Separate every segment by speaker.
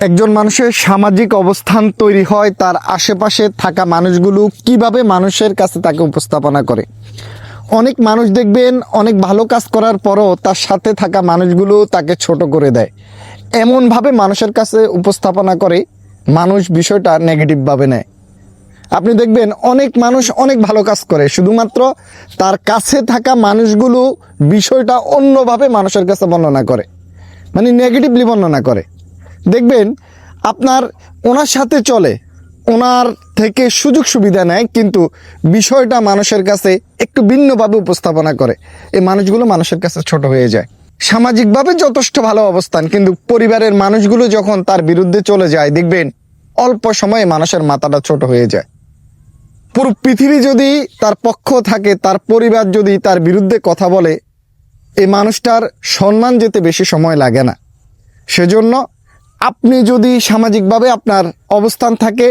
Speaker 1: একজন মানুষের সামাজিক অবস্থান তৈরি হয় তার আশেপাশে থাকা মানুষগুলো কিভাবে মানুষের কাছে তাকে উপস্থাপনা করে। অনেক মানুষ দেখবেন অনেক ভালো কাজ করার পরও তার সাথে থাকা মানুষগুলো তাকে ছোট করে দেয়, এমনভাবে মানুষের কাছে উপস্থাপনা করে মানুষ বিষয়টা নেগেটিভভাবে নেয়। আপনি দেখবেন অনেক মানুষ অনেক ভালো কাজ করে, শুধুমাত্র তার কাছে থাকা মানুষগুলো বিষয়টা অন্যভাবে মানুষের কাছে বর্ণনা করে, মানে নেগেটিভলি বর্ণনা করে। দেখবেন আপনার ওনার সাথে চলে, ওনার থেকে সুযোগ সুবিধা নেয়, কিন্তু বিষয়টা মানুষের কাছে একটু ভিন্নভাবে উপস্থাপনা করে। এই মানুষগুলো মানুষের কাছে ছোট হয়ে যায়। সামাজিকভাবে যথেষ্ট ভালো অবস্থান, কিন্তু পরিবারের মানুষগুলো যখন তার বিরুদ্ধে চলে যায়, দেখবেন অল্প সময়ে মানুষের মাথাটা ছোট হয়ে যায়। পুরো পৃথিবী যদি তার পক্ষ থাকে, তার পরিবার যদি তার বিরুদ্ধে কথা বলে, এই মানুষটার সম্মান যেতে বেশি সময় লাগে না। সেজন্য আপনি যদি সামাজিকভাবে আপনার অবস্থান থাকে,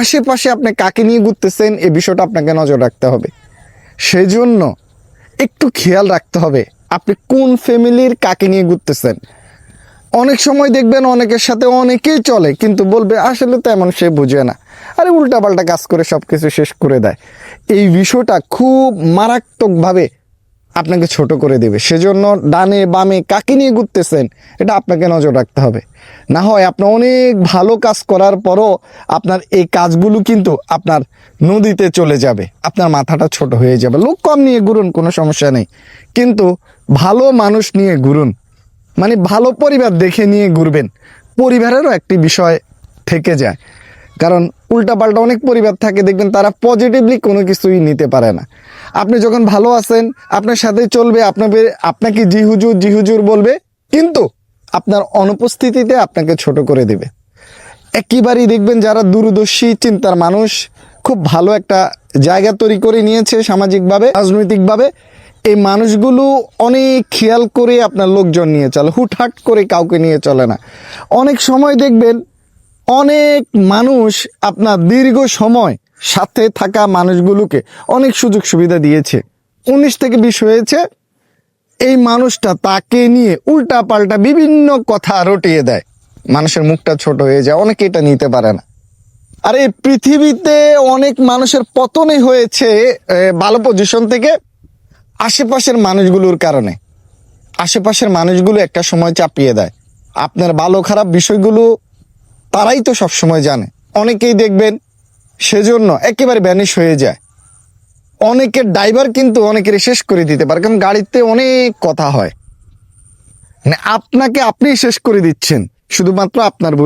Speaker 1: আশেপাশে আপনি কাকে নিয়ে ঘুরতেছেন এই বিষয়টা আপনাকে নজর রাখতে হবে। সেজন্য একটু খেয়াল রাখতে হবে আপনি কোন ফ্যামিলির কাকে নিয়ে ঘুরতেছেন। অনেক সময় দেখবেন অনেকের সাথে অনেকেই চলে, কিন্তু বলবে আসলে তো এমন, সে বুঝে না, আরে উল্টাপাল্টা কাজ করে সব কিছু শেষ করে দেয়। এই বিষয়টা খুব মারাত্মকভাবে আপনাকে ছোট করে দেবে। সেজন্য ডানে বামে কাকে নিয়ে ঘুরতেছেন এটা আপনাকে নজর রাখতে হবে। না হয় আপনার অনেক ভালো কাজ করার পরও আপনার এই কাজগুলো কিন্তু আপনার নদীতে চলে যাবে, আপনার মাথাটা ছোট হয়ে যাবে। লোক কম নিয়ে ঘুরুন, কোনো সমস্যা নেই, কিন্তু ভালো মানুষ নিয়ে ঘুরুন, মানে ভালো পরিবার দেখে নিয়ে ঘুরবেন। পরিবারেরও একটি বিষয় থেকে যায়, কারণ উল্টাপাল্টা অনেক পরিবার থাকে, দেখবেন তারা পজিটিভলি কোনো কিছুই নিতে পারে না। আপনি যখন ভালো আছেন আপনার সাথে চলবে, আপনাকে জি হুজুর বলবে, কিন্তু আপনার অনুপস্থিতিতে আপনাকে ছোট করে দেবে। একেবারেই দেখবেন যারা দূরদর্শী চিন্তার মানুষ, খুব ভালো একটা জায়গা তৈরি করে নিয়েছে সামাজিকভাবে, রাজনৈতিকভাবে, এই মানুষগুলো অনেক খেয়াল করে আপনার লোকজন নিয়ে চলে, হুটহাট করে কাউকে নিয়ে চলে না। অনেক সময় দেখবেন অনেক মানুষ আপনার দীর্ঘ সময় সাথে থাকা মানুষগুলোকে অনেক সুযোগ সুবিধা দিয়েছে, 19 থেকে 20 হয়েছে, এই মানুষটা তাকে নিয়ে উল্টা পাল্টা বিভিন্ন কথা রটিয়ে দেয়, মানুষের মুখটা ছোট হয়ে যায়, অনেকে এটা নিতে পারে না। আর এই পৃথিবীতে অনেক মানুষের পতনই হয়েছে ভালো পজিশন থেকে আশেপাশের মানুষগুলোর কারণে। আশেপাশের মানুষগুলো একটা সময় চাপিয়ে দেয় আপনার ভালো খারাপ বিষয়গুলো, তারাই তো সব সময় জানে। অনেকেই দেখবেন সেজন্য একেবারে ভ্যানিশ হয়ে যায়। অনেকের ড্রাইভার কিন্তু অনেকের শেষ করে দিতে পারে, কারণ গাড়িতে অনেক কথা হয়, মানে আপনাকে আপনি শেষ করে দিচ্ছেন শুধুমাত্র আপনার